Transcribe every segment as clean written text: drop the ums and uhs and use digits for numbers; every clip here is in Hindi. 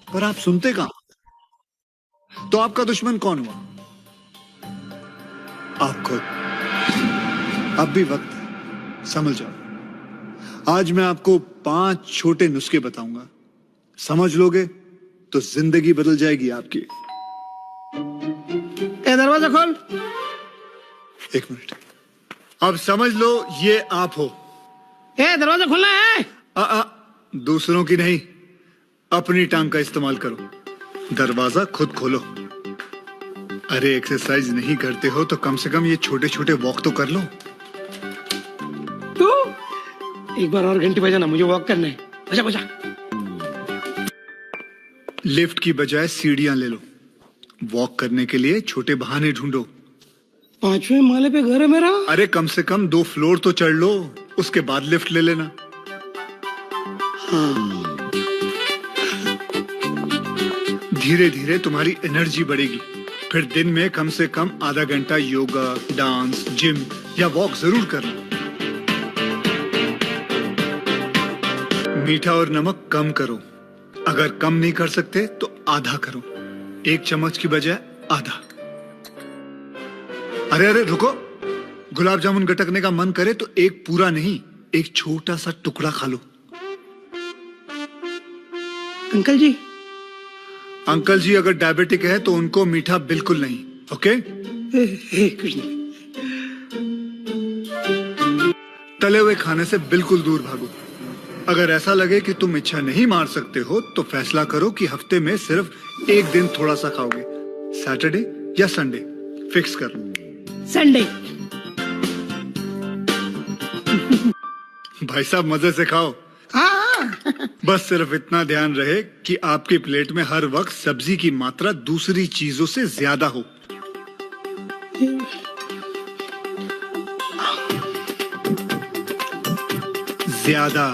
पर आप सुनते कहां? तो आपका दुश्मन कौन हुआ? आप खुद। अब भी वक्त है, समझ जाओ। आज मैं आपको 5 छोटे नुस्खे बताऊंगा। समझ लोगे तो जिंदगी बदल जाएगी आपकी। ए दरवाजा खोल। 1 मिनट। अब समझ लो ये आप हो। ए दरवाजा खोलना है। दूसरों की नहीं, अपनी टांग का इस्तेमाल करो। दरवाजा खुद खोलो। अरे एक्सरसाइज नहीं करते हो तो कम से कम ये छोटे छोटे वॉक तो कर लो। तू एक बार और घंटी बजाना, मुझे वॉक करना है। बजा बजा। लिफ्ट की बजाय सीढ़ियां ले लो। वॉक करने के लिए छोटे बहाने ढूंढो। 5वें माले पे घर है मेरा। अरे कम से कम 2 फ्लोर तो चढ़ लो, उसके बाद लिफ्ट ले लेना। धीरे धीरे तुम्हारी एनर्जी बढ़ेगी। फिर दिन में कम से कम आधा घंटा योगा, डांस, जिम या वॉक जरूर करना। मीठा और नमक कम करो। अगर कम नहीं कर सकते तो आधा करो। 1 चम्मच की बजाय आधा। अरे अरे रुको, गुलाब जामुन गटकने का मन करे तो एक पूरा नहीं, एक छोटा सा टुकड़ा खा लो। अंकल जी। अंकल जी अगर डायबिटिक है तो उनको मीठा बिल्कुल नहीं। ओके? कुछ नहीं। तले हुए खाने से बिल्कुल दूर भागो। अगर ऐसा लगे कि तुम इच्छा नहीं मार सकते हो तो फैसला करो कि हफ्ते में सिर्फ 1 दिन थोड़ा सा खाओगे। सैटरडे या संडे फिक्स कर लो। संडे। भाई साहब मजे से खाओ। हाँ। बस सिर्फ इतना ध्यान रहे कि आपकी प्लेट में हर वक्त सब्जी की मात्रा दूसरी चीजों से ज्यादा हो। ज्यादा।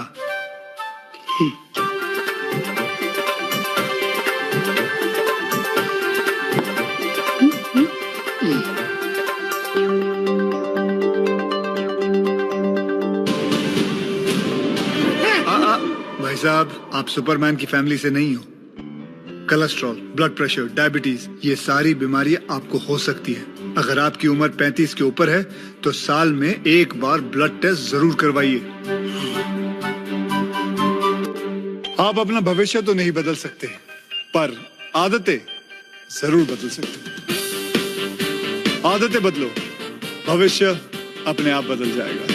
भाई साहब आप सुपरमैन की फैमिली से नहीं हो। कोलेस्ट्रॉल, ब्लड प्रेशर, डायबिटीज ये सारी बीमारियां आपको हो सकती है। अगर आपकी उम्र 35 के ऊपर है तो साल में 1 बार ब्लड टेस्ट जरूर करवाइए। आप अपना भविष्य तो नहीं बदल सकते पर आदतें जरूर बदल सकते हैं। आदतें बदलो, भविष्य अपने आप बदल जाएगा।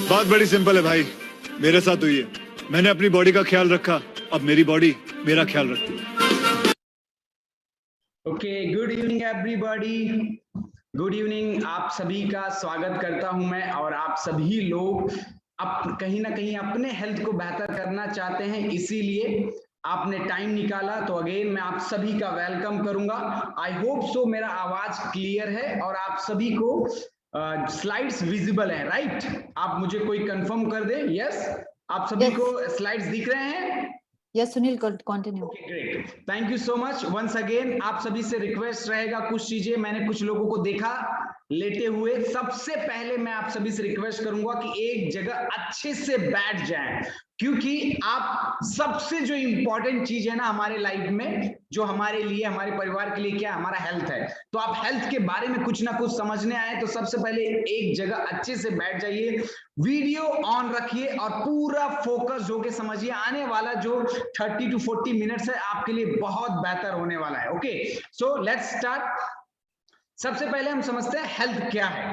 बात बड़ी सिंपल है भाई, मेरे साथ हुई है। मैंने अपनी बॉडी का ख्याल रखा, अब मेरी बॉडी मेरा ख्याल रखती है। Okay, good evening everybody. Good evening, आप सभी का स्वागत करता हूं मैं। और आप सभी लोग कहीं ना कहीं अपने हेल्थ को बेहतर करना चाहते हैं, इसीलिए आपने टाइम निकाला। तो अगेन मैं आप सभी का वेलकम करूंगा। आई होप सो मेरा आवाज क्लियर है और आप सभी को स्लाइड्स विजिबल है, राइट? आप मुझे कोई कंफर्म कर दे। यस, आप सभी को स्लाइड्स दिख रहे हैं? Yes Sunil, continue. Great, thank you so much once again. आप सभी से रिक्वेस्ट रहेगा, कुछ चीजें मैंने कुछ लोगों को देखा लेटे हुए। सबसे पहले मैं आप सभी से रिक्वेस्ट करूंगा कि एक जगह अच्छे से बैठ जाएं, क्योंकि आप सबसे जो इंपॉर्टेंट चीज है ना हमारे लाइफ में, जो हमारे लिए, हमारे परिवार के लिए क्या, हमारा हेल्थ है। तो आप हेल्थ के बारे में कुछ ना कुछ समझने आए तो सबसे पहले एक जगह अच्छे से बैठ जाइए, वीडियो ऑन रखिए और पूरा फोकस होके समझिए। आने वाला जो 30 to 40 मिनट्स है आपके लिए बहुत बेहतर होने वाला है। Okay, so let's start. सबसे पहले हम समझते हैं हेल्थ क्या है।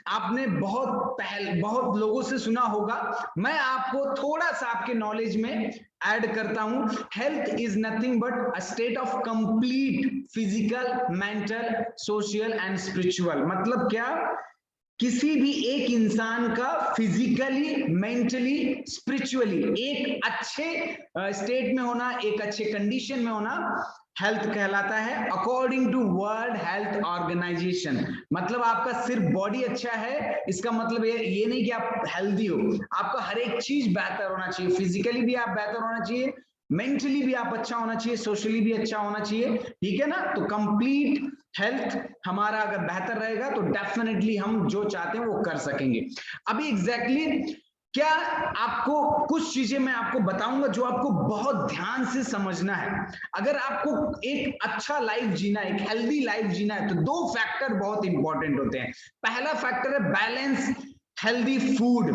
आपने बहुत लोगों से सुना होगा, मैं आपको थोड़ा सा आपके नॉलेज में ऐड करता हूं। Health is nothing but a state of complete physical, mental, social and spiritual. मतलब क्या? किसी भी एक इंसान का फिजिकली, मेंटली, स्पिरिचुअली एक अच्छे स्टेट में होना, एक अच्छे कंडीशन में होना हेल्थ कहलाता है, according to World Health Organization. मतलब आपका सिर्फ बॉडी अच्छा है इसका मतलब ये नहीं कि आप हेल्दी हो। आपका हर एक चीज बेहतर होना चाहिए। फिजिकली भी आप बेहतर होना चाहिए, मेंटली भी आप अच्छा होना चाहिए, सोशली भी अच्छा होना चाहिए, ठीक है ना। तो कंप्लीट हेल्थ हमारा अगर बेहतर रहेगा तो डेफिनेटली हम जो चाहते हैं वो कर सकेंगे। अभी एग्जैक्टली क्या आपको कुछ चीजें मैं आपको बताऊंगा जो आपको बहुत ध्यान से समझना है। अगर आपको एक अच्छा लाइफ जीना है, एक हेल्दी लाइफ जीना है, तो दो फैक्टर बहुत इंपॉर्टेंट होते हैं। पहला फैक्टर है बैलेंस हेल्दी फूड,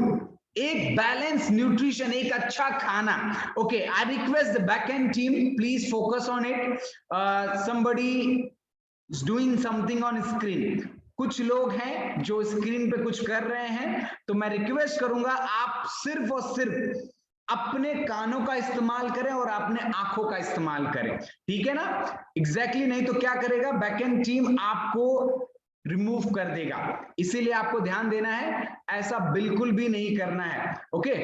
एक बैलेंस न्यूट्रिशन, एक अच्छा खाना। Okay, I request the back and team please focus on it. Somebody is doing something on screen. कुछ लोग हैं जो स्क्रीन पे कुछ कर रहे हैं, तो मैं रिक्वेस्ट करूंगा आप सिर्फ और सिर्फ अपने कानों का इस्तेमाल करें और अपने आंखों का इस्तेमाल करें, ठीक है ना। एग्जैक्टली नहीं तो क्या करेगा बैकएंड टीम, आपको रिमूव कर देगा। इसीलिए आपको ध्यान देना है, ऐसा बिल्कुल भी नहीं करना है। ओके,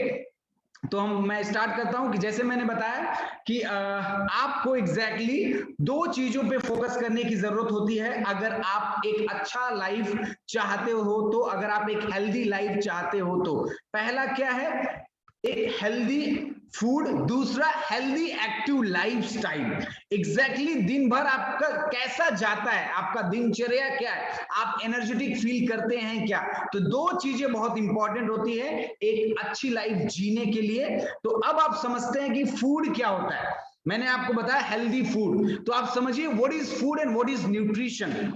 तो मैं स्टार्ट करता हूं कि जैसे मैंने बताया कि आपको एग्जैक्टली दो चीजों पे फोकस करने की जरूरत होती है अगर आप एक अच्छा लाइफ चाहते हो तो, अगर आप एक हेल्दी लाइफ चाहते हो तो। पहला क्या है, एक हेल्दी फूड, दूसरा हेल्दी एक्टिव लाइफस्टाइल। एग्जैक्टली दिन भर आपका कैसा जाता है, आपका दिनचर्या क्या है, आप एनर्जेटिक फील करते हैं क्या, तो दो चीजें बहुत इंपॉर्टेंट होती है एक अच्छी लाइफ जीने के लिए। तो अब आप समझते हैं कि फूड क्या होता है। मैंने आपको बताया हेल्दी फूड, तो आप समझिए what is food and what is nutrition.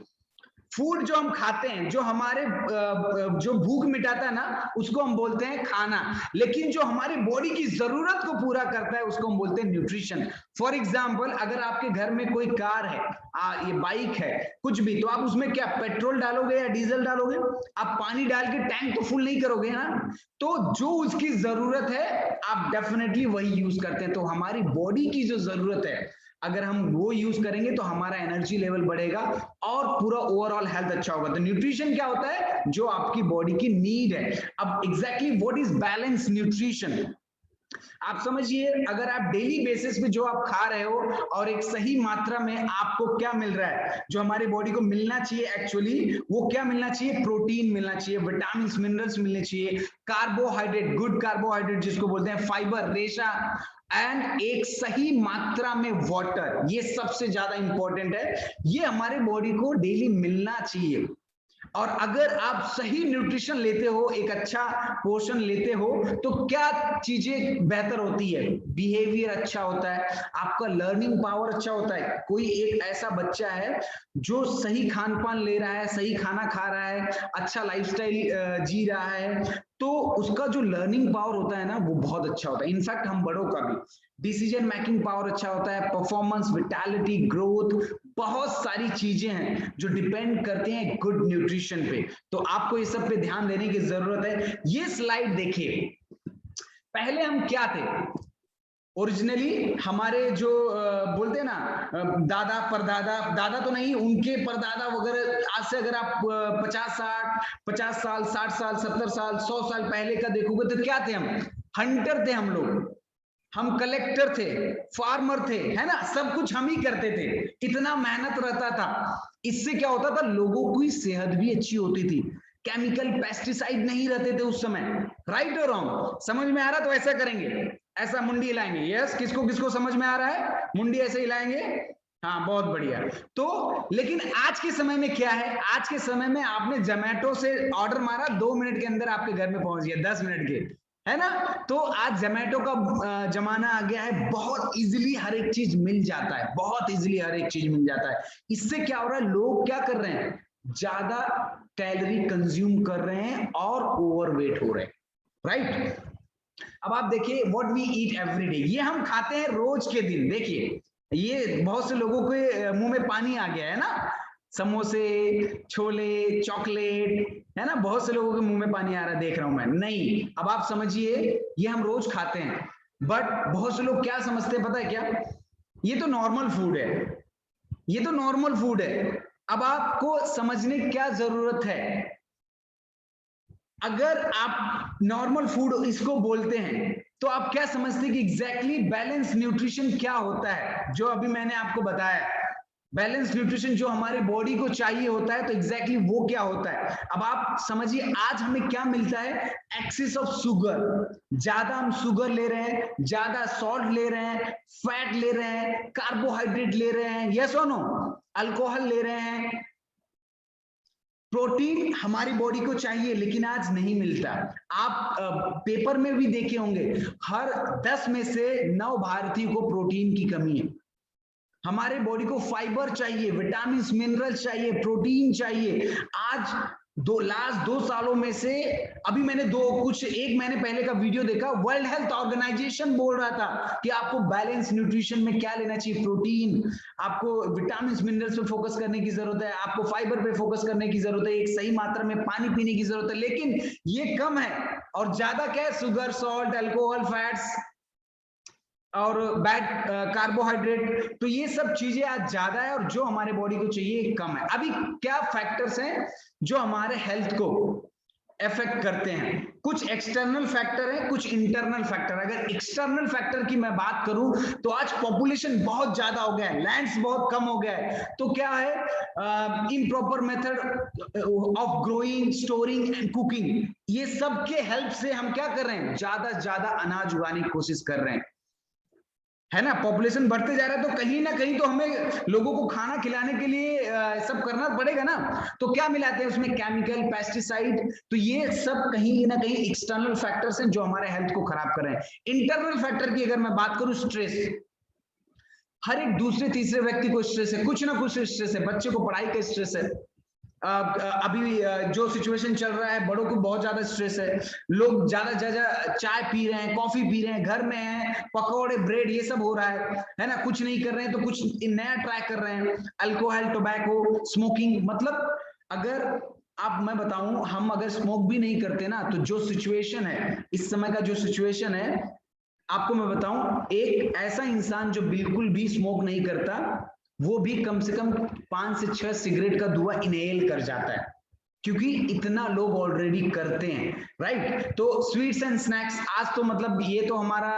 Food जो हम खाते हैं, जो हमारे जो भूख मिटाता है ना, उसको हम बोलते हैं खाना। लेकिन जो हमारी बॉडी की जरूरत को पूरा करता है उसको हम बोलते हैं न्यूट्रिशन। फॉर एग्जांपल, अगर आपके घर में कोई कार है, ये बाइक है, कुछ भी, तो आप उसमें क्या पेट्रोल डालोगे या डीजल डालोगे? आप पानी डाल के टैंक तो फुल नहीं करोगे ना। तो जो उसकी जरूरत है आप डेफिनेटली वही यूज करते हैं। तो हमारी बॉडी की जो जरूरत है अगर हम वो यूज करेंगे तो हमारा एनर्जी लेवल बढ़ेगा और पूरा ओवरऑल हेल्थ अच्छा होगा। तो न्यूट्रिशन क्या होता है, जो आपकी बॉडी की नीड है। अब exactly what is balance nutrition, आप समझिए अगर आप डेली बेसिस पे जो आप खा रहे हो और एक सही मात्रा में आपको क्या मिल रहा है, जो हमारी बॉडी को मिलना चाहिए एक्चुअली, वो क्या मिलना चाहिए, प्रोटीन मिलना चाहिए, विटामिन मिनरल्स मिलने चाहिए, कार्बोहाइड्रेट, गुड कार्बोहाइड्रेट जिसको बोलते हैं, फाइबर, रेशा, एंड एक सही मात्रा में वाटर। ये सबसे ज्यादा इंपॉर्टेंट है, ये हमारे बॉडी को डेली मिलना चाहिए। और अगर आप सही न्यूट्रिशन लेते हो, एक अच्छा पोर्शन लेते हो, तो क्या चीजें बेहतर होती है, बिहेवियर अच्छा होता है, आपका लर्निंग पावर अच्छा होता है। कोई एक ऐसा बच्चा है जो सही खान पान ले रहा है, सही खाना खा रहा है, अच्छा लाइफस्टाइल जी रहा है, तो उसका जो लर्निंग पावर होता है ना वो बहुत अच्छा होता है। इनफैक्ट हम बड़ों का भी डिसीजन मेकिंग पावर अच्छा होता है, परफॉर्मेंस, विटालिटी, ग्रोथ, बहुत सारी चीजें हैं जो डिपेंड करते हैं गुड न्यूट्रिशन पे। तो आपको ये सब पे ध्यान देने की जरूरत है। ये स्लाइड देखिए, पहले हम क्या थे, ओरिजिनली हमारे जो बोलते हैं ना दादा परदादा, दादा तो नहीं, उनके परदादा वगैरह, आज से अगर आप 50 साल 60 साल 70 साल 100 साल पहले का देखोगे तो क्या थे, हम हंटर थे, हम लोग, हम कलेक्टर थे, फार्मर थे, है ना, सब कुछ हम ही करते थे, इतना मेहनत रहता था। इससे क्या होता था, लोगों की सेहत भी अच्छी होती थी, केमिकल पेस्टिसाइड नहीं रहते थे उस समय। राइट और रॉन्ग, समझ में आ रहा? तो ऐसा करेंगे, ऐसा मुंडी हिलाएंगे। यस, किसको किसको समझ में आ रहा है, मुंडी ऐसे हिलाएंगे, हाँ बहुत बढ़िया। तो लेकिन आज के समय में क्या है, आज के समय में आपने जोमेटो से ऑर्डर मारा, 2 मिनट के अंदर आपके घर में पहुंच गया, 10 मिनट के, है ना। तो आज जोमेटो का जमाना आ गया है, बहुत इजीली हर एक चीज मिल जाता है, बहुत इजीली हर एक चीज मिल जाता है। इससे क्या हो रहा है, लोग क्या कर रहे हैं, ज्यादा कैलोरी कंज्यूम कर रहे हैं और ओवरवेट हो रहे हैं। राइट, अब आप देखिए what we eat every day, ये हम खाते हैं रोज के दिन। देखिए ये बहुत से लोगों के मुंह में पानी आ गया है ना, समोसे, छोले, चॉकलेट, है ना, बहुत से लोगों के मुंह में पानी आ रहा है, देख रहा हूं मैं। नहीं, अब आप समझिए ये हम रोज खाते हैं, बट बहुत से लोग क्या समझते हैं पता है क्या, ये तो नॉर्मल फूड है, ये तो नॉर्मल फूड है। अब आपको समझने की क्या जरूरत है, अगर आप नॉर्मल फूड इसको बोलते हैं तो आप क्या समझते हैं कि एग्जैक्टली बैलेंस न्यूट्रिशन क्या होता है, जो अभी मैंने आपको बताया। बैलेंस न्यूट्रिशन जो हमारे बॉडी को चाहिए होता है, तो एग्जैक्टली वो क्या होता है? अब आप समझिए आज हमें क्या मिलता है? एक्सेस ऑफ शुगर, ज्यादा हम शुगर ले रहे हैं, ज्यादा सॉल्ट ले रहे हैं, फैट ले रहे हैं, कार्बोहाइड्रेट ले रहे हैं, यस और नो, अल्कोहल ले रहे हैं। प्रोटीन हमारी बॉडी को चाहिए लेकिन आज नहीं मिलता। आप पेपर में भी देखे होंगे, हर 10 में से 9 भारतीयों को प्रोटीन की कमी है। हमारे बॉडी को फाइबर चाहिए, विटामिन मिनरल्स चाहिए, प्रोटीन चाहिए। आज लास्ट 2 सालों में से अभी मैंने एक महीने पहले का वीडियो देखा, वर्ल्ड हेल्थ ऑर्गेनाइजेशन बोल रहा था कि आपको बैलेंस न्यूट्रिशन में क्या लेना चाहिए, प्रोटीन, आपको विटामिन मिनरल्स पे फोकस करने की जरूरत है, आपको फाइबर पे फोकस करने की जरूरत है, एक सही मात्रा में पानी पीने की जरूरत है, लेकिन ये कम है और ज्यादा क्या है? शुगर, सॉल्ट, अल्कोहल, फैट्स और बैड कार्बोहाइड्रेट। तो ये सब चीजें आज ज्यादा है और जो हमारे बॉडी को चाहिए कम है। अभी क्या फैक्टर्स हैं जो हमारे हेल्थ को इफेक्ट करते हैं? कुछ एक्सटर्नल फैक्टर है, कुछ इंटरनल फैक्टर। अगर एक्सटर्नल फैक्टर की मैं बात करूं तो आज पॉपुलेशन बहुत ज्यादा हो गया है, लैंड्स बहुत कम हो गया है, तो क्या है? Improper method of growing, storing and cooking, ये सब के हेल्प से हम क्या कर रहे हैं? ज्यादा से ज्यादा अनाज उगाने की कोशिश कर रहे हैं, है ना? पॉपुलेशन बढ़ते जा रहा है तो कहीं ना कहीं तो हमें लोगों को खाना खिलाने के लिए सब करना पड़ेगा ना। तो क्या मिलाते हैं उसमें? Chemical, pesticide. तो ये सब कहीं ना कहीं एक्सटर्नल फैक्टर्स हैं जो हमारे हेल्थ को खराब कर रहे हैं। इंटरनल फैक्टर की अगर मैं बात करूं, स्ट्रेस, हर एक दूसरे तीसरे व्यक्ति को स्ट्रेस है, कुछ ना कुछ स्ट्रेस है। बच्चे को पढ़ाई का स्ट्रेस है, अभी जो सिचुएशन चल रहा है, बड़ों को बहुत ज्यादा स्ट्रेस है, लोग ज्यादा चाय पी रहे हैं, कॉफी पी रहे हैं, घर में हैं, पकौड़े, ब्रेड, ये सब हो रहा है ना? कुछ नहीं कर रहे हैं तो कुछ नया ट्राई कर रहे हैं, अल्कोहल, टोबैको, स्मोकिंग। मतलब अगर आप, मैं बताऊं, हम अगर स्मोक भी नहीं करते ना, तो जो सिचुएशन है इस समय का, जो सिचुएशन है आपको मैं बताऊं, एक ऐसा इंसान जो बिल्कुल भी स्मोक नहीं करता, वो भी कम से कम 5 से 6 सिगरेट का धुआं इनहेल कर जाता है, क्योंकि इतना लोग ऑलरेडी करते हैं, राइट? तो स्वीट्स एंड स्नैक्स, आज तो मतलब ये तो हमारा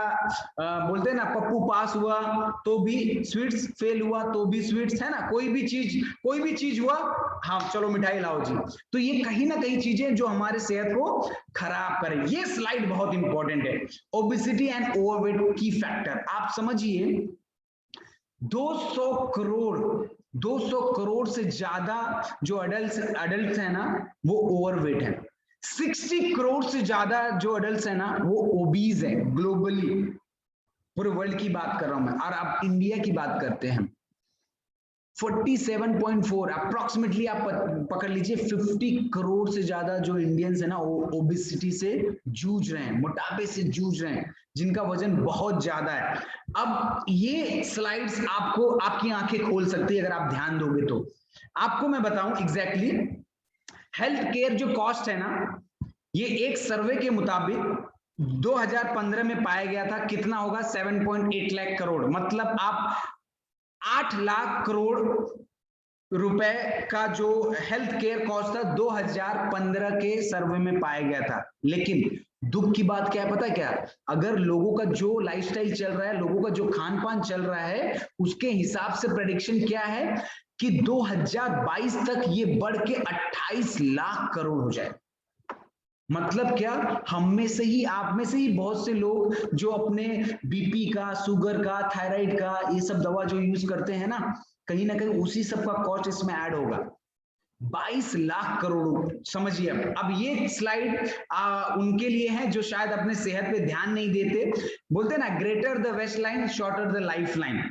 बोलते हैं ना, पप्पू पास हुआ तो भी स्वीट्स, फेल हुआ तो भी स्वीट्स, है ना? कोई भी चीज हुआ, हाँ चलो मिठाई लाओ जी। तो ये कहीं ना कहीं चीजें जो हमारे सेहत को खराब करें। ये स्लाइड बहुत इंपॉर्टेंट है, ओबेसिटी एंड ओवरवेट की फैक्टर। आप समझिए 200 करोड़ से ज्यादा जो अडल्ट है ना, वो ओवरवेट है। 60 करोड़ से ज्यादा जो अडल्ट है ना, वो ओबीज है ग्लोबली, पूरे वर्ल्ड की बात कर रहा हूं मैं। और आप इंडिया की बात करते हैं, 47.4 अप्रोक्सीमेटली आप पकड़ लीजिए, 50 करोड़ से ज्यादा जो इंडियंस है ना, वो ओबेसिटी से जूझ रहे हैं, मोटापे से जूझ रहे हैं, जिनका वजन बहुत ज्यादा है। अब ये स्लाइड्स आपको आपकी आंखें खोल सकती है अगर आप ध्यान दोगे तो। आपको मैं बताऊं एग्जैक्टली हेल्थ केयर जो कॉस्ट है ना, ये एक सर्वे के मुताबिक 2015 में पाया गया था, कितना होगा? 7.8 लाख करोड़। मतलब आप 8 लाख करोड़ रुपए का जो हेल्थ केयर कॉस्ट था 2015 के सर्वे में पाया गया था। लेकिन दुख की बात क्या है पता है क्या? अगर लोगों का जो लाइफस्टाइल चल रहा है, लोगों का जो खान पान चल रहा है, उसके हिसाब से प्रेडिक्शन क्या है कि 2022 तक ये बढ़ के 28 लाख करोड़ हो जाए। मतलब क्या? हम में से ही, आप में से ही बहुत से लोग जो अपने बीपी का, शुगर का, थायराइड का, ये सब दवा जो यूज करते हैं ना, कहीं ना कहीं उसी सब का कॉस्ट इसमें ऐड होगा। 22 लाख करोड़, समझिए। अब ये स्लाइड उनके लिए है जो शायद अपने सेहत पे ध्यान नहीं देते। बोलते ना, greater the waist line shorter the life line.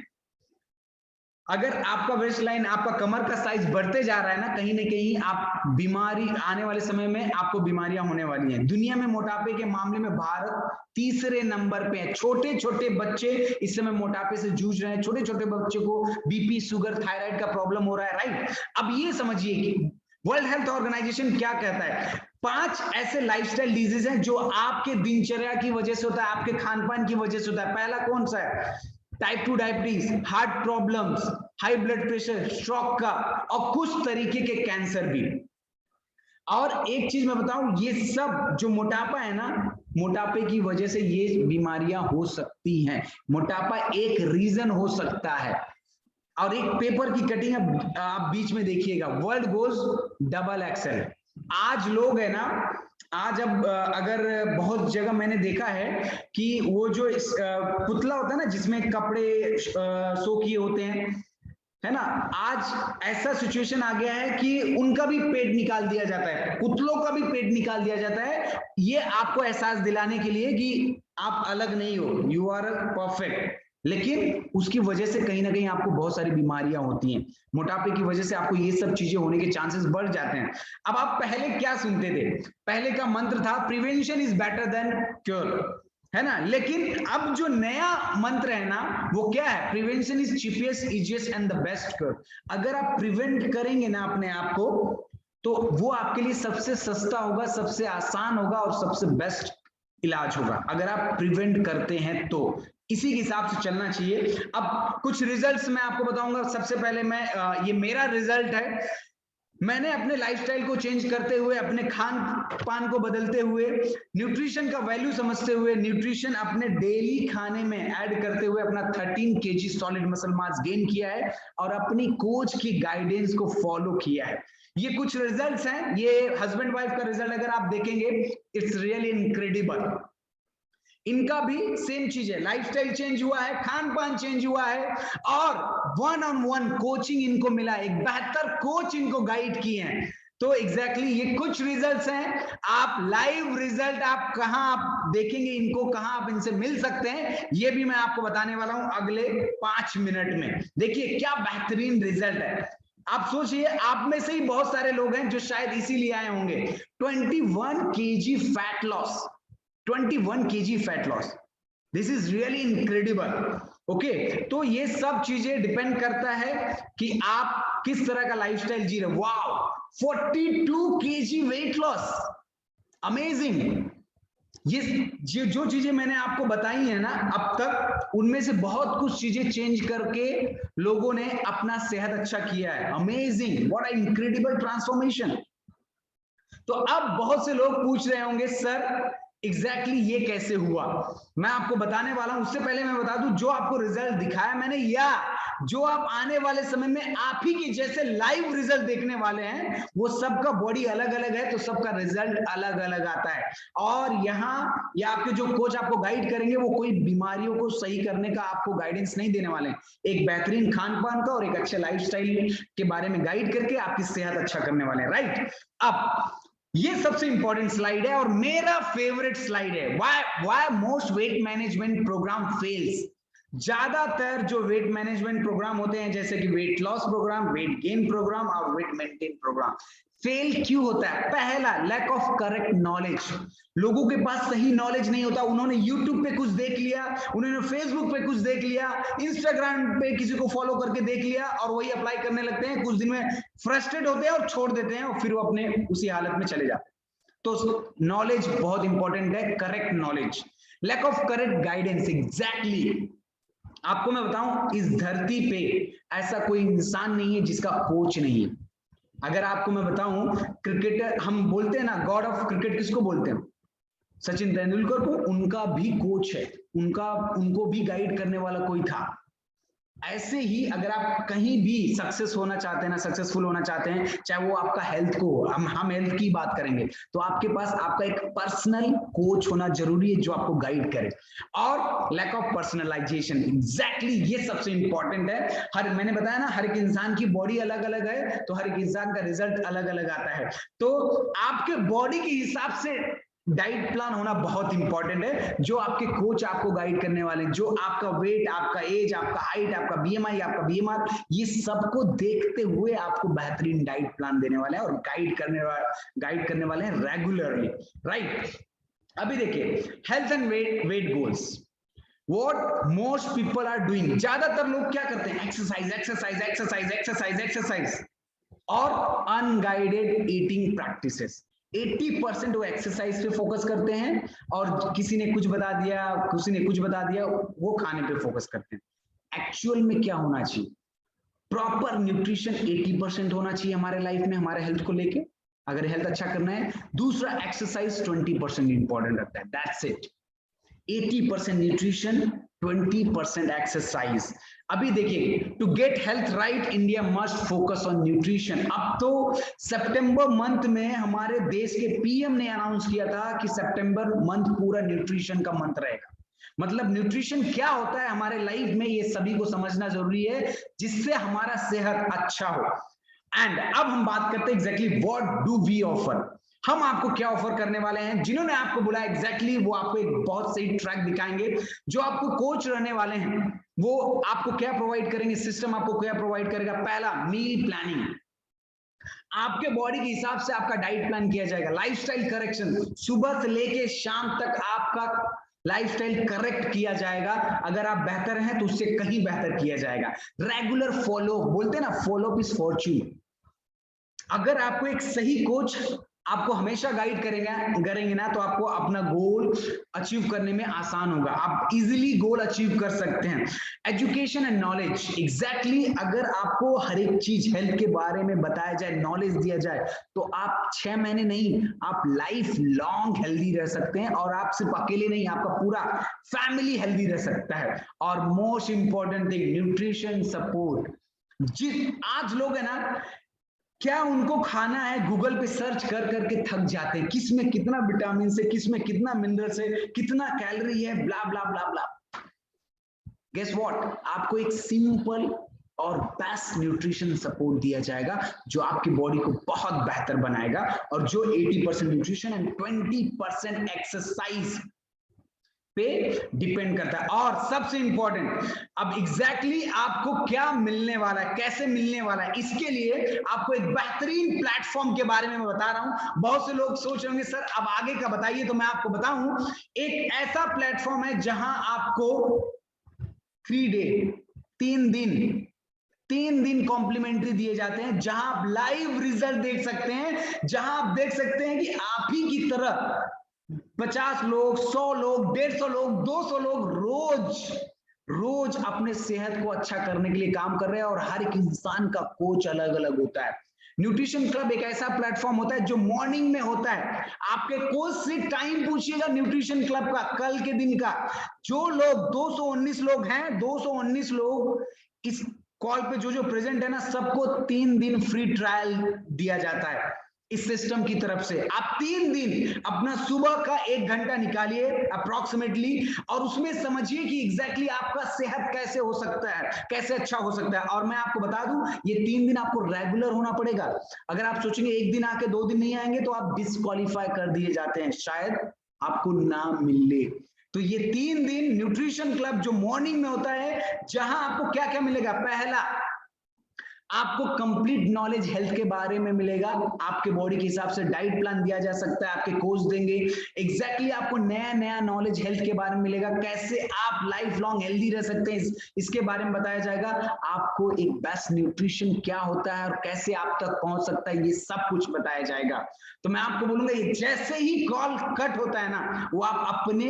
अगर आपका वेस्ट लाइन, आपका कमर का साइज बढ़ते जा रहा है ना, कहीं ना कहीं आप बीमारी, आने वाले समय में आपको बीमारियां होने वाली हैं। दुनिया में मोटापे के मामले में भारत तीसरे नंबर पे है। छोटे छोटे बच्चे इस समय मोटापे से जूझ रहे हैं, छोटे छोटे बच्चों को बीपी, शुगर, थायराइड का प्रॉब्लम हो रहा है, राइट? अब ये समझिए कि वर्ल्ड हेल्थ ऑर्गेनाइजेशन क्या कहता है, 5 ऐसे लाइफस्टाइल डिजीज हैं जो आपके दिनचर्या की वजह से होता है, आपके खान पान की वजह से होता है। पहला कौन सा है? Type 2 diabetes, heart problems, high blood pressure, stroke का, और कुछ तरीके के कैंसर भी। और एक चीज मैं बताऊं, ये सब जो मोटापा है ना, मोटापे की वजह से ये बीमारियां हो सकती हैं। मोटापा एक रीजन हो सकता है। और एक पेपर की कटिंग आप बीच में देखिएगा, वर्ल्ड गोज डबल एक्सेल। आज लोग है ना, आज अब अगर बहुत जगह मैंने देखा है कि वो जो पुतला होता है ना जिसमें कपड़े शो किए होते हैं, है ना, आज ऐसा सिचुएशन आ गया है कि उनका भी पेट निकाल दिया जाता है, पुतलों का भी पेट निकाल दिया जाता है, ये आपको एहसास दिलाने के लिए कि आप अलग नहीं हो, यू आर परफेक्ट। लेकिन उसकी वजह से कहीं ना कहीं आपको बहुत सारी बीमारियां होती हैं, मोटापे की वजह से आपको ये सब चीजें होने के चांसेस बढ़ जाते हैं। अब आप पहले क्या सुनते थे? पहले का मंत्र था prevention is better than cure, है ना। लेकिन अब जो नया मंत्र है ना वो क्या है? Prevention is cheapest, easiest and the best cure. अगर आप प्रिवेंट करेंगे ना अपने आप को, तो वो आपके लिए सबसे सस्ता होगा, सबसे आसान होगा और सबसे बेस्ट इलाज होगा, अगर आप प्रिवेंट करते हैं तो। इसी के हिसाब से चलना चाहिए। अब कुछ रिजल्ट्स मैं आपको बताऊंगा। सबसे पहले मैं ये मेरा रिजल्ट है, मैंने अपने लाइफस्टाइल को चेंज करते हुए, अपने खान पान को बदलते हुए, न्यूट्रिशन का वैल्यू समझते हुए, न्यूट्रिशन अपने डेली खाने में ऐड करते हुए अपना 13 kg solid muscle mass gain किया है और अपनी कोच की गाइडेंस को फॉलो किया है। ये कुछ रिजल्ट्स हैं, ये हस्बैंड वाइफ का रिजल्ट अगर आप देखेंगे, इट्स रियली इनक्रेडिबल। इनका भी सेम चीज है, लाइफस्टाइल चेंज हुआ है, खान पान चेंज हुआ है और 1-on-1 कोचिंग इनको मिला, एक बेहतर कोच इनको गाइड किए हैं। तो एग्जैक्टली ये कुछ रिजल्ट्स हैं। आप लाइव रिजल्ट आप कहां आप देखेंगे इनको, कहां आप इनसे मिल सकते हैं, ये भी मैं आपको बताने वाला हूं अगले 5 मिनट में। देखिए क्या बेहतरीन रिजल्ट है। आप सोचिए, आप में से ही बहुत सारे लोग हैं जो शायद इसीलिए आए होंगे। 21 kg fat loss, 21 kg fat loss, this is really incredible. Okay, तो ये सब चीजें डिपेंड करता है कि आप किस तरह का लाइफस्टाइल जी रहे। Wow, 42 kg weight loss, amazing. ये जो चीजें मैंने आपको बताई है ना अब तक, उनमें से बहुत कुछ चीजें चेंज करके लोगों ने अपना सेहत अच्छा किया है। Amazing, what a incredible transformation. तो अब बहुत से लोग पूछ रहे होंगे, सर एग्जैक्टली ये कैसे हुआ? मैं आपको बताने वाला हूं। उससे पहले मैं बता दूं, जो आपको रिजल्ट दिखाया मैंने, या जो आप आने वाले समय में आप ही की जैसे लाइव रिजल्ट देखने वाले हैं, वो सबका बॉडी अलग अलग है, तो सबका रिजल्ट अलग अलग आता है। और यहाँ या आपके जो कोच आपको गाइड करेंगे, वो कोई बीमारियों को सही करने का आपको गाइडेंस नहीं देने वाले हैं, एक बेहतरीन खान पान का और एक अच्छे लाइफस्टाइल के बारे में गाइड करके आपकी सेहत अच्छा करने वाले हैं। राइट, अब ये सबसे इंपॉर्टेंट स्लाइड है और मेरा फेवरेट स्लाइड है। Why most weight management programme fails. ज्यादातर जो वेट मैनेजमेंट प्रोग्राम होते हैं, जैसे कि weight loss programme, weight gain programme और वेट मेंटेन प्रोग्राम, फेल क्यों होता है? पहला, लैक ऑफ करेक्ट नॉलेज। लोगों के पास सही नॉलेज नहीं होता। उन्होंने यूट्यूब पे कुछ देख लिया, उन्होंने फेसबुक पे कुछ देख लिया, इंस्टाग्राम पे किसी को फॉलो करके देख लिया और वही अप्लाई करने लगते हैं। कुछ दिन में फ्रस्ट्रेट होते हैं और छोड़ देते हैं और फिर वो अपने उसी हालत में चले जाते हैं। तो नॉलेज बहुत इंपॉर्टेंट है, correct knowledge. Lack of correct guidance, exactly. आपको मैं बताऊं, इस धरती पे ऐसा कोई इंसान नहीं है जिसका कोच नहीं है। अगर आपको मैं बताऊं, क्रिकेटर, हम बोलते हैं ना गॉड ऑफ क्रिकेट किसको बोलते हैं? सचिन तेंदुलकर को। उनका भी कोच है, उनको भी गाइड करने वाला कोई था। ऐसे ही अगर आप कहीं भी सक्सेसफुल होना चाहते हैं, चाहे वो आपका हेल्थ को, हम हेल्थ की बात करेंगे, तो आपके पास आपका एक पर्सनल कोच होना जरूरी है जो आपको गाइड करे। और लैक ऑफ पर्सनलाइजेशन, एग्जैक्टली ये सबसे इंपॉर्टेंट है। मैंने बताया ना, हर एक इंसान की बॉडी अलग अलग है, तो हर एक इंसान का रिजल्ट अलग अलग आता है। तो आपके बॉडी के हिसाब से डाइट प्लान होना बहुत इंपॉर्टेंट है, जो आपके कोच आपको गाइड करने वाले हैं, जो आपका वेट, आपका एज, आपका हाइट, आपका बीएमआई, आपका बीएमआर, ये सबको देखते हुए आपको बेहतरीन डाइट प्लान देने वाले हैं और गाइड करने वाले हैं रेगुलरली। राइट, अभी देखिए, health and weight goals, what most people are doing. ज्यादातर लोग क्या करते हैं? Exercise exercise exercise exercise exercise और अनगाइडेड ईटिंग प्रैक्टिसेस। 80% वो एक्सरसाइज पे फोकस करते हैं और किसी ने कुछ बता दिया, वो खाने पे फोकस करते हैं। एक्चुअल में क्या होना चाहिए? प्रॉपर न्यूट्रिशन 80% होना चाहिए हमारे लाइफ में, हमारे हेल्थ को लेके, अगर हेल्थ अच्छा करना है। दूसरा, एक्सरसाइज 20% इंपॉर्टेंट रहता है, दैट्स इट। 80% nutrition, 20% exercise. अभी देखिए, to get health right India must focus on nutrition. अब तो सितंबर मंथ में हमारे देश के पीएम ने अनाउंस किया था कि सितंबर मंथ पूरा न्यूट्रिशन का मंथ रहेगा। मतलब न्यूट्रिशन क्या होता है हमारे लाइफ में, ये सभी को समझना जरूरी है, जिससे हमारा सेहत अच्छा हो। एंड अब हम बात करते हैं exactly what do we offer. हम आपको क्या ऑफर करने वाले हैं। जिन्होंने आपको बुलाया एग्जैक्टली वो आपको एक बहुत सही ट्रैक दिखाएंगे। जो आपको कोच रहने वाले हैं वो आपको क्या प्रोवाइड करेंगे, सिस्टम आपको क्या प्रोवाइड करेगा। पहला, मील प्लानिंग, आपके बॉडी के हिसाब से आपका डाइट प्लान किया जाएगा। लाइफस्टाइल करेक्शन, सुबह से लेके शाम तक आपका लाइफस्टाइल करेक्ट किया जाएगा। अगर आप बेहतर हैं तो उससे कहीं बेहतर किया जाएगा। रेगुलर फॉलो, बोलते हैं ना, फॉलो अप इज फॉर्च्यून। अगर आपको एक सही कोच आपको हमेशा गाइड करेंगे ना, तो आपको अपना गोल अचीव करने में आसान होगा। आप इजीली गोल अचीव कर सकते हैं। एजुकेशन एंड नॉलेज, एग्जैक्टली अगर आपको हर एक चीज हेल्थ के बारे में बताया जाए, नॉलेज दिया जाए, तो आप 6 महीने नहीं, आप लाइफ लॉन्ग हेल्दी रह सकते हैं। और आप सिर्फ अकेले नहीं, आपका पूरा फैमिली हेल्दी रह सकता है। और most important thing, nutrition support. आज लोग है ना, क्या उनको खाना है, गूगल पे सर्च कर करके थक जाते हैं, किस में कितना विटामिन से, किस में कितना मिनरल से, कितना कैलोरी है, ब्ला ब्ला ब्ला ब्ला। गेस व्हाट, आपको एक सिंपल और बेस्ट न्यूट्रिशन सपोर्ट दिया जाएगा जो आपकी बॉडी को बहुत बेहतर बनाएगा, और जो 80% न्यूट्रिशन एंड 20% एक्सरसाइज पे डिपेंड करता है। और सबसे इंपॉर्टेंट, अब एग्जैक्टली आपको क्या मिलने वाला है, कैसे मिलने वाला है, इसके लिए आपको एक बेहतरीन प्लेटफॉर्म के बारे में मैं बता रहा हूं। बहुत से लोग सोच रहे होंगे सर अब आगे का बताइए, तो मैं आपको बताऊं, एक ऐसा प्लेटफॉर्म है जहां आपको 3 डे 3 दिन कॉम्प्लीमेंट्री दिए जाते हैं, जहां आप लाइव रिजल्ट देख सकते हैं, जहां आप देख सकते हैं कि आप ही की तरह 50 लोग, 100 लोग, 150 लोग, 200 लोग रोज अपने सेहत को अच्छा करने के लिए काम कर रहे हैं। और हर एक इंसान का कोच अलग अलग होता है। न्यूट्रिशन क्लब एक ऐसा प्लेटफॉर्म होता है जो मॉर्निंग में होता है। आपके कोच से टाइम पूछिएगा न्यूट्रिशन क्लब का, कल के दिन का। जो लोग 219 लोग हैं, 219 लोग इस कॉल पे जो प्रेजेंट है ना, सबको 3 दिन फ्री ट्रायल दिया जाता है इस सिस्टम की तरफ से। आप 3 दिन अपना सुबह का 1 घंटा निकालिए अप्रोक्सीमेटली, और उसमें समझिए कि एग्जैक्टली आपका सेहत कैसे हो सकता है, कैसे अच्छा हो सकता है। और मैं आपको बता दूं, ये 3 दिन आपको रेगुलर होना पड़ेगा। अगर आप सोचेंगे 1 दिन आके 2 दिन नहीं आएंगे, तो आप डिस्क्वालीफाई कर दिए जाते हैं, शायद आपको ना मिले। तो ये 3 दिन न्यूट्रिशन क्लब जो मॉर्निंग में होता है, जहां आपको क्या क्या मिलेगा। पहला, आपको कंप्लीट नॉलेज हेल्थ के बारे में मिलेगा। आपके बॉडी के हिसाब से डाइट प्लान दिया जा सकता है, आपके कोच देंगे। एग्जैक्टली आपको नया नया नॉलेज हेल्थ के बारे में मिलेगा, कैसे आप लाइफ लॉन्ग हेल्दी रह सकते हैं, इसके बारे में बताया जाएगा। आपको एक बेस्ट न्यूट्रिशन क्या होता है और कैसे आप तक पहुंच सकता है, ये सब कुछ बताया जाएगा। तो मैं आपको बोलूंगा, ये जैसे ही कॉल कट होता है ना, वो आप अपने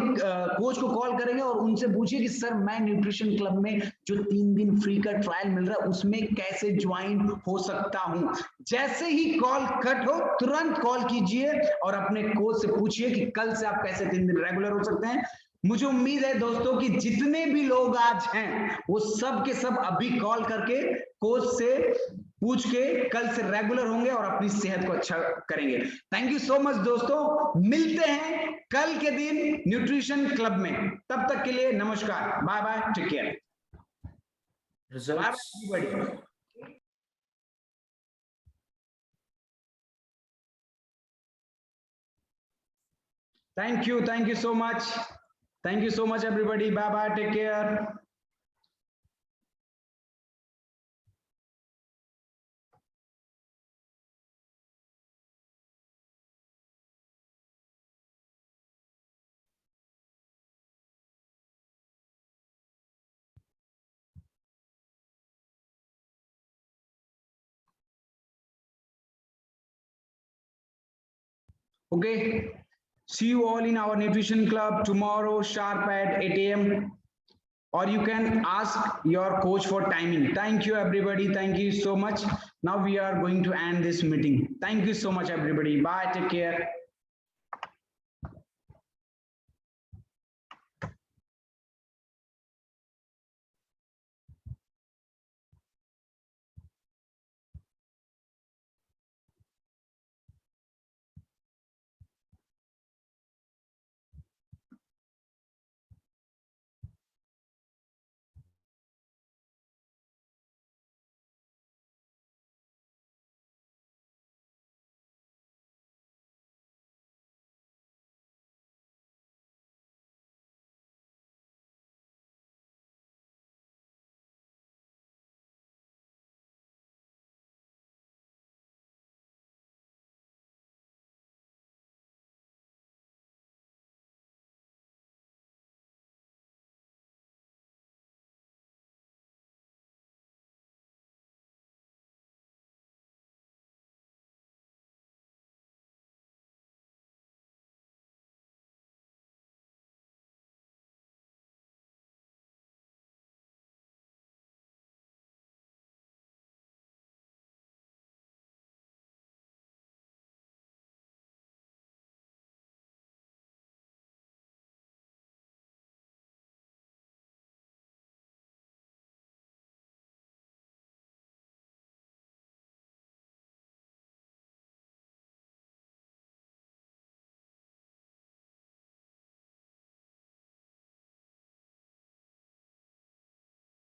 कोच को कॉल करेंगे और उनसे पूछिए कि सर मैं न्यूट्रिशन क्लब में जो 3 दिन फ्री का ट्रायल मिल रहा है उसमें कैसे ज्वाइन हो सकता हूं। जैसे ही कॉल कट हो, तुरंत कॉल कीजिए और अपने कोच से पूछिए कि कल से आप कैसे 3 दिन रेगुलर हो सकते हैं। मुझे उम्मीद है दोस्तों कि जितने भी लोग आज हैं वो सब के सब अभी कॉल करके कोच से पूछ के कल से रेगुलर होंगे और अपनी सेहत को अच्छा करेंगे। थैंक यू सो मच दोस्तों, मिलते हैं कल के दिन न्यूट्रिशन क्लब में। तब तक के लिए नमस्कार, bye bye, take care, Results. Bye everybody। Thank you so much. Thank you so much everybody. Bye bye, take care. Okay, see you all in our nutrition club tomorrow sharp at 8 AM, or you can ask your coach for timing. Thank you everybody, thank you so much. Now we are going to end this meeting. Thank you so much everybody, bye, take care.